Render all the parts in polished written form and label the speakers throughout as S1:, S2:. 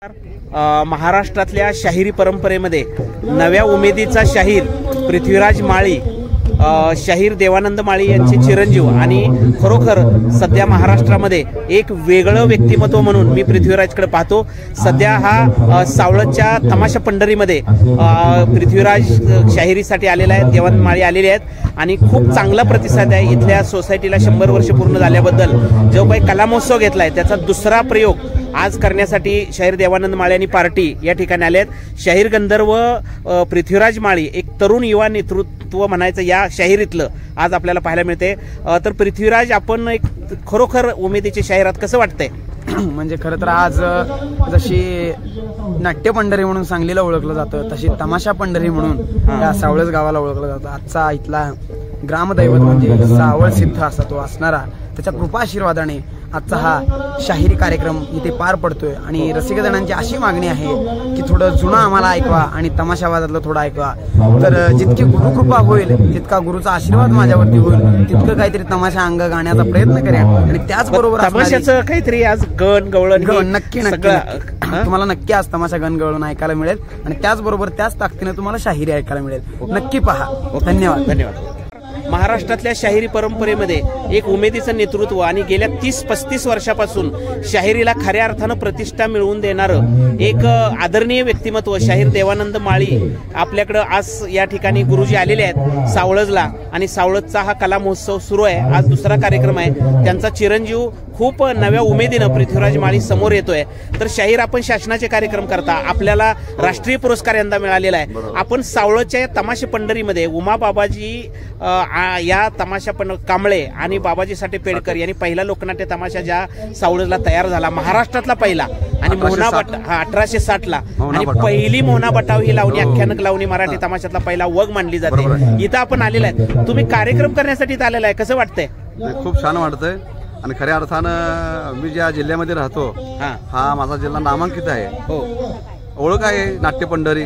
S1: महाराष्ट्रातल्या शाहिरी परंपरेमध्ये नव्या उमेदीचा शाहीर पृथ्वीराज माळी, शाहीर देवानंद माळी यांचे चिरंजीव आणि खरोखर सध्या महाराष्ट्रामध्ये एक वेगळं व्यक्तिमत्व म्हणून मी पृथ्वीराजकडे पाहतो। सध्या हा सावळच्या तमाशा पंढरीमध्ये पृथ्वीराज शाहिरीसाठी आलेला आहे, देवानंद माळी आलेले आहेत आणि खूप चांगला प्रतिसाद आहे। इथल्या सोसायटीला 100 वर्ष पूर्ण झाल्याबद्दल जो काही कला महोत्सव घेतलाय त्याचा दुसरा प्रयोग आज करण्यासाठी शाहीर देवानंद माळी आणि पार्टी या ठिकाणी आले आहेत। शाहीर गंधर्व पृथ्वीराज माळी एक तरुण युवा नेतृत्व म्हणायचं या शाहिरीतलं आज आपल्याला पाहायला मिळते। तर पृथ्वीराज, आपण एक खरोखर उमेदीचे शाहीर आहात, कसं वाटतंय?
S2: म्हणजे खरं तर आज जशी नाट्य पंढरी म्हणून सांगलीला ओळखलं जातं तशी तमाशा पंढरी म्हणून या सावळच गावाला ओळखलं जातं। आजचा इथला ग्रामदैवत म्हणजे सावळ सिद्ध असा तो असणारा, त्याच्या कृपा आशीर्वादाने आजचा हा शाहिरी कार्यक्रम इथे पार पडतोय आणि रसिकजनांची अशी मागणी आहे की थोडं जुनं आम्हाला ऐकवा आणि तमाशावादातलं थोडं ऐकवा। तर जितकी गुरुकृपा होईल तितका गुरुचा आशीर्वाद माझ्यावरती होईल, तितकं काहीतरी तमाशा अंग गाण्याचा प्रयत्न करेन आणि त्याचबरोबर
S1: तमाशाचं काहीतरी आज गण गवळण
S2: नक्की तुम्हाला नक्की आज तमाशा गण गवळण ऐकायला मिळेल आणि त्याचबरोबर त्याच ताकदीने तुम्हाला शाहिरी ऐकायला मिळेल। नक्की पहा। धन्यवाद।
S1: धन्यवाद। महाराष्ट्रातल्या शाहिरी परंपरेमध्ये एक उमेदीचं नेतृत्व आणि गेल्या 30-35 वर्षापासून शाहिरीला खऱ्या अर्थानं प्रतिष्ठा मिळवून देणारं एक आदरणीय व्यक्तिमत्व शाहीर देवानंद माळी आपल्याकडं आज या ठिकाणी गुरुजी आलेले आहेत सावळजला आणि सावळजचा हा कला महोत्सव सुरू आहे। आज दुसरा कार्यक्रम आहे। त्यांचा चिरंजीव खूप नव्या उमेदीनं पृथ्वीराज माळी समोर येतोय। तर शाहीर, आपण शासनाचे कार्यक्रम करता, आपल्याला राष्ट्रीय पुरस्कार यंदा मिळालेला आहे। आपण सावळच्या या तमाशा पंढरीमध्ये उमा बाबाजी या तमाशा कांबळे आणि बाबाजी साठे पेडकर यांनी पहिला लोकनाट्य तमाशा ज्या सावळला तयार झाला, महाराष्ट्रातला पहिला, आणि मोहना बटाव 1860 ला, आणि पहिली मोहना बटाव ही लावणी आख्यानक लावणी मराठी तमाशातला पहिला वग मानली जाते। इथं आपण आलेला आहे, तुम्ही कार्यक्रम करण्यासाठी इथं आलेला आहे, कसं वाटतंय?
S3: खूप छान वाटतंय आणि खऱ्या अर्थानं मी ज्या जिल्ह्यामध्ये राहतो हा माझा जिल्हा नामांकित आहे।
S1: हो,
S3: ओळख आहे नाट्य पंढरी,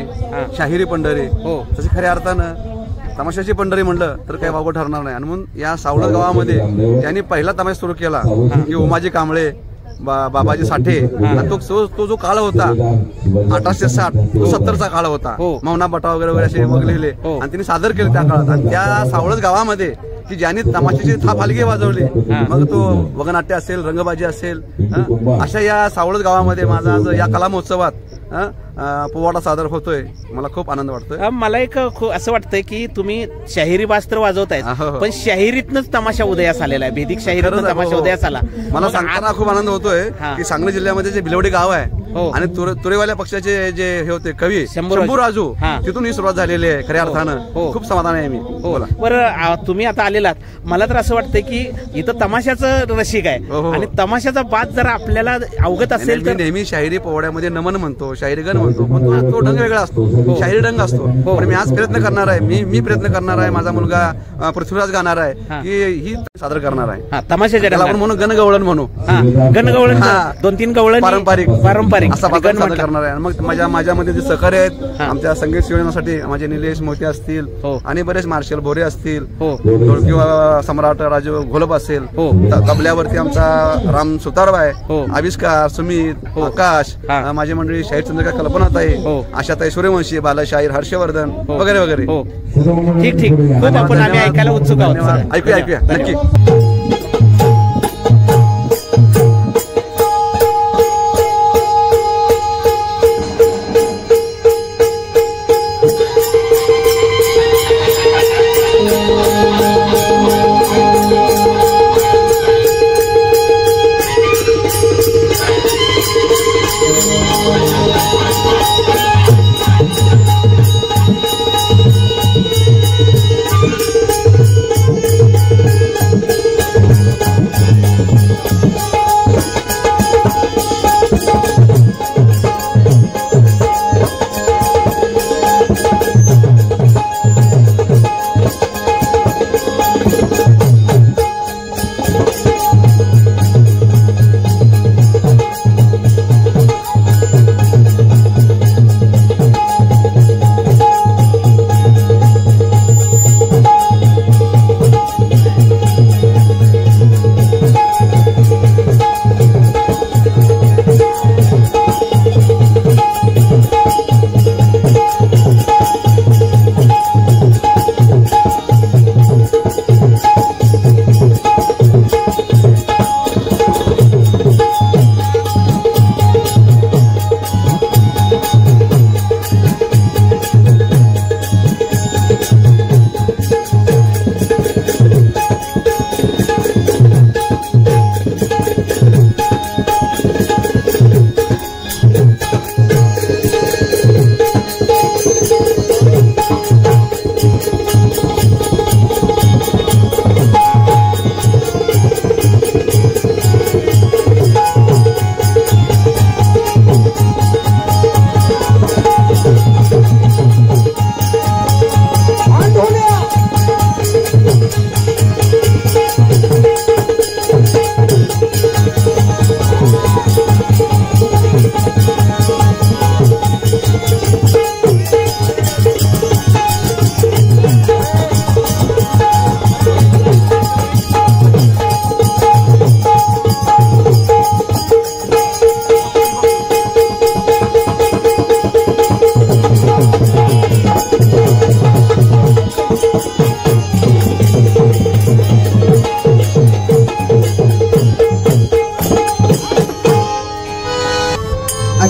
S3: शाहिरी पंढरी। हो, तशी खऱ्या अर्थानं तमाशाची पंढरी म्हणलं तर काही वावगं ठरणार नाही। आणि म्हणून या सावळ गावामध्ये त्यांनी पहिला तमाशा सुरू केला की उमाजी कांबळे, बाबाजी साठे, तो जो काळ होता 1860 तो 70चा काळ होता। मौना बटाव वगैरे वगैरे असे वग लिहिले आणि त्यांनी सादर केले त्या काळात। आणि त्या सावळच गावामध्ये की ज्यांनी तमाशाची थाप हलगी वाजवली, मग तो वगनाट्य असेल, रंगबाजी असेल, अशा या सावळच गावामध्ये माझा आज या कला महोत्सवात पोवाडा सादर होतोय। मला खूप आनंद वाटतोय।
S1: मला एक असं वाटतंय की तुम्ही शाहिरी वास्त्र वाजवताय पण शाहिरीतनच तमाशा उदयास आलेला आहे, भेदिक शाहिरीतनं तमाशा उदयास आला।
S3: मला सांगताना खूप आनंद होतोय की सांगली जिल्ह्यामध्ये जे भिलवडी गाव आहे आणि तुरेवाल्या पक्षाचे जे हे होते कवी शंभू राजू, तिथून ही सुरुवात झालेली आहे। खऱ्या अर्थानं खूप समाधान आहे मी।
S1: बरं, तुम्ही आता आलेलात, मला तर असं वाटतंय की इथं तमाशाचं रसिक आहे आणि तमाशाचा बात जरा आपल्याला अवगत असेल तर
S3: नेहमी शाहिरी पोवाड्यामध्ये नमन म्हणतो, शाहिरी गण म्हणतो, पण तो ढंग वेगळा असतो, शाहिरी ढंग असतो। पण मी आज प्रयत्न करणार आहे, मी प्रयत्न करणार आहे, माझा मुलगा पृथ्वीराज गाणार आहे की ही सादर करणार आहे
S1: तमाशाच्या
S3: आपण म्हणून गणगवळण म्हणू,
S1: गणगवळण 2-3 गवळण
S3: पारंपरिक असा गण करणार आहे। मग माझ्यामध्ये जे सहकारी आहेत आमच्या संगीत शिवण्यासाठी माझे निलेश मोठे असतील आणि बरेच मार्शल भोरे असतील, ढोलकी सम्राट राजू घोलप असेल, तबल्यावरती आमचा राम सुतारबाई, आविष्कार, सुमित, आकाश, माझी मंडळी शाहीर चंद्रिका कल्पनाताई, आशाताई सूर्यवंशी, बालशाहीर हर्षवर्धन वगैरे वगैरे।
S1: ठीक, खूप आपण आम्ही ऐकायला उत्सुक आहोत।
S3: ऐकूया नक्की।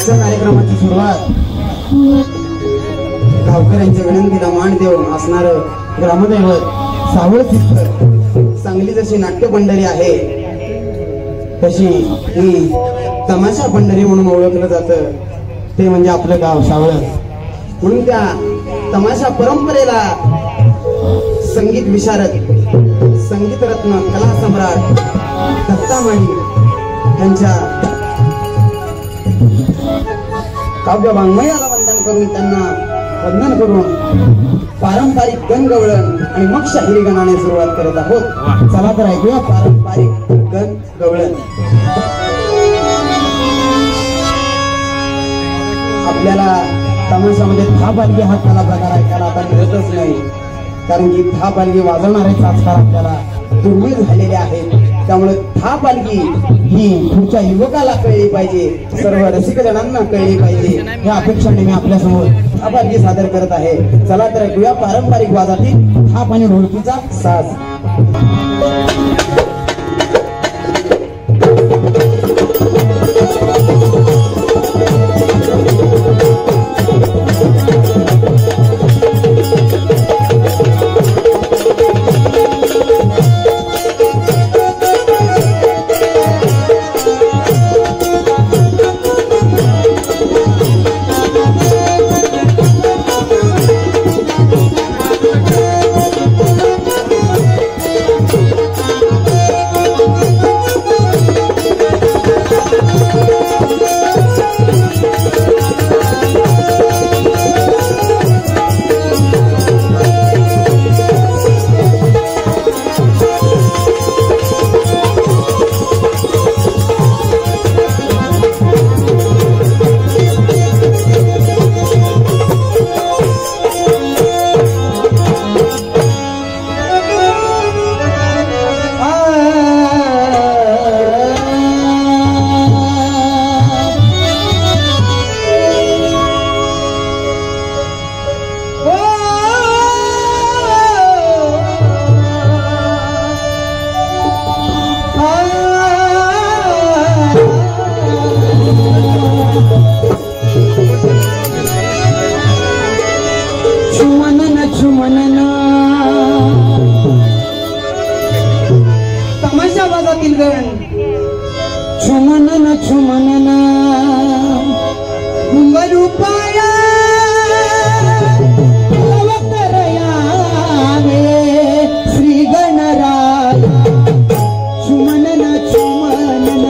S4: आजच्या कार्यक्रमाची सुरुवात गावकऱ्यांच्या विनंतीला मान देऊन असणार ग्रामदैवत सावळ सिद्ध सांगली जशी नाट्य पंढरी आहे तशी ही तमाशा पंढरी म्हणून ओळखलं जातं ते म्हणजे आपलं गाव सावळ. म्हणून त्या तमाशा परंपरेला संगीत विशारद संगीत रत्न कला सम्राट दत्ता माळी यांच्या काव्य वाङ्मयाला वंदन करून त्यांना वंदन करून पारंपरिक गणगवळण आणि मग शाहिरी गणाने सुरुवात करत आहोत. चला तर ऐकूया पारंपरिक गणगवळण. आपल्याला तमाशामध्ये दहा पालखी हा कला प्रकार ऐकायला आता मिळतच नाही, कारण की दहा पालखी वाजवणारेच आजकाल आपल्याला दुर्मिळ झालेले आहेत. त्यामुळे दहा पालखी ही पुढच्या युवकाला कळली पाहिजे, सर्व रसिक जणांना कळली पाहिजे या अपेक्षाने मी आपल्यासमोर दहा पालखी सादर करत आहे. चला तर ऐकूया पारंपरिक वादातील थाप आणि ढोलकीचा साज. तमाशा वाजातील गण छुमनन छुमनन रूपाया श्री गणराय छुमनन छुमनन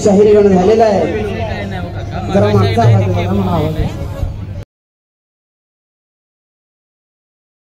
S4: शाहिरी गाणं झालेलं आहे. जरा मागचा आवाज